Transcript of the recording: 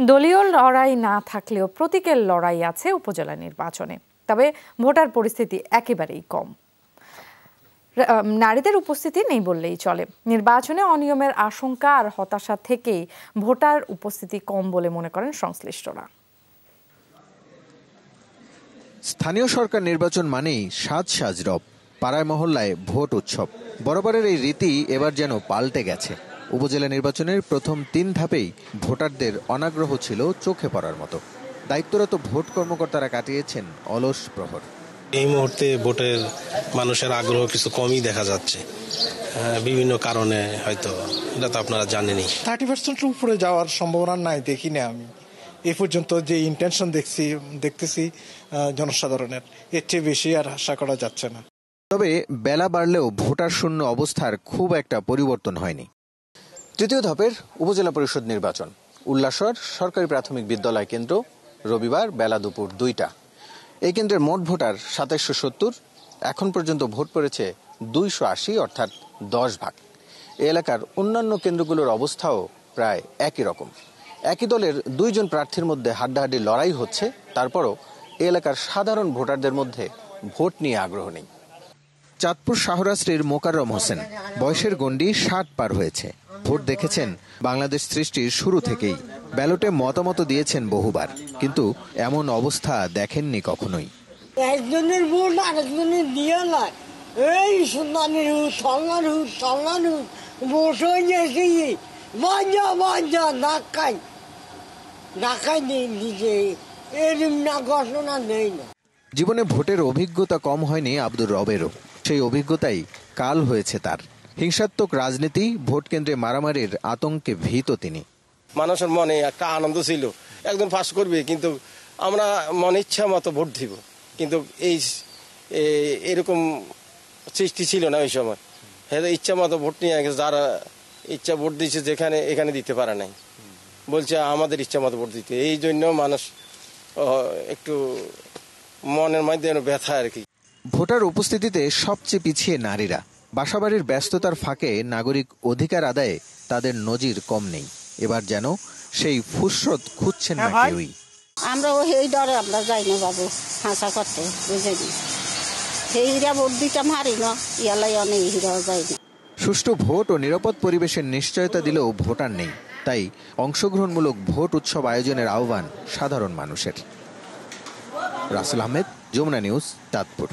দলীয় লড়াই না থাকলেও প্রতীকের লড়াই আছে উপজেলা নির্বাচনে, তবে ভোটার পরিস্থিতি একেবারেই কম। নারীদের উপস্থিতি নেই বললেই চলে। নির্বাচনে অনিয়মের আশঙ্কা আর হতাশা থেকেই ভোটার উপস্থিতি কম বলে মনে করেন সংশ্লিষ্টরা। স্থানীয় সরকার নির্বাচন মানেই সাজ রব, পাড়ায় মহল্লায় ভোট উৎসব। বরাবরের এই রীতি এবার যেন পাল্টে গেছে। উপজেলা নির্বাচনের প্রথম 3 ধাপেই ভোটারদের অনাগ্রহ ছিল চোখে পড়ার মতো। দায়িত্বরত ভোট কর্মকর্তারা কাটিয়েছেন অলস প্রহর। এই মুহূর্তে ভোটের মানুষের আগ্রহ কিছু কমই দেখা যাচ্ছে, বিভিন্ন কারণে। হয়তো এটা তো আপনারা জানেনই, 30% উপরে যাওয়ার সম্ভাবনা নাই দেখি না আমি এই পর্যন্ত। যে ইন্টেনশন দেখতেছি জনসাধারণের, এর চেয়ে বেশি আর আশা করা যাচ্ছে না। তবে বেলা বাড়লেও ভোটার শূন্য অবস্থার খুব একটা পরিবর্তন হয়নি। তৃতীয় ধাপের উপজেলা পরিষদ নির্বাচন, উল্লাসর সরকারি প্রাথমিক বিদ্যালয় কেন্দ্র, রবিবার বেলা দুপুর 2টা। এই কেন্দ্রের মোট ভোটার 2770। এখন পর্যন্ত ভোট পড়েছে 280, অর্থাৎ 10 ভাগ। এ এলাকার অন্যান্য কেন্দ্রগুলোর অবস্থাও প্রায় একই রকম। একই দলের 2 জন প্রার্থীর মধ্যে হাড্ডাহাড্ডি লড়াই হচ্ছে, তারপরও এ এলাকার সাধারণ ভোটারদের মধ্যে ভোট নিয়ে আগ্রহ নেই। চাঁদপুর শাহরাস্ত্রীর মোকাররম হোসেন, বয়সের গণ্ডি 60 পার হয়েছে। ভোট দেখেছেন বাংলাদেশ সৃষ্টির শুরু থেকেই। ব্যালটে মতামত দিয়েছেন বহুবার, কিন্তু এমন অবস্থা দেখেননি কখনোই। একজনের ভোট আরেকজনের দিয়ে না, এই সুন্দর ভোট হয়ে গেছে, বাজা ঢাকায় নিজে এরম না ঘটনা নেই না। জীবনে ভোটের অভিজ্ঞতা কম হয়নি আব্দুর রবেরও। সেই অভিজ্ঞতাই কাল হয়েছে তার। হিংসাত্মক রাজনীতি, ভোট কেন্দ্রে মারামারির আতঙ্কে ভীত তিনি। মানুষের মনে একটা আনন্দ ছিল, একজন পাস করবে, কিন্তু আমরা মনে ইচ্ছা মতো ভোট দিব, কিন্তু এরকম সৃষ্টি ছিল না ওই সময়। হ্যাঁ, ইচ্ছা মতো ভোট নিয়ে যারা ইচ্ছা ভোট দিয়েছে যেখানে, এখানে দিতে পারে নাই, বলছে আমাদের ইচ্ছা মতো ভোট দিতে। এই জন্য মানুষ একটু মনের মধ্যে ব্যথা আর কি। ভোটার উপস্থিতিতে সবচেয়ে পিছিয়ে নারীরা। বাসাবাড়ির ব্যস্ততার ফাঁকে নাগরিক অধিকার আদায়ে তাদের নজির কম নেই। এবার যেন সেই ফুসরত খুঁজছেন না কেউই। আমরা এই ডরে আমরা যাই না বাবু হাসা করতে, বুঝেনি সেইরা ভোট দিতাম হারি না, ইয়ালাই অনেক হিরাও যাই না। সুষ্ঠু ভোট ও নিরাপদ পরিবেশের নিশ্চয়তা দিলেও ভোটার নেই, তাই অংশগ্রহণমূলক ভোট উৎসব আয়োজনের আহ্বান সাধারণ মানুষের। রাসেল আহমেদ, যমুনা নিউজ, চাঁদপুর।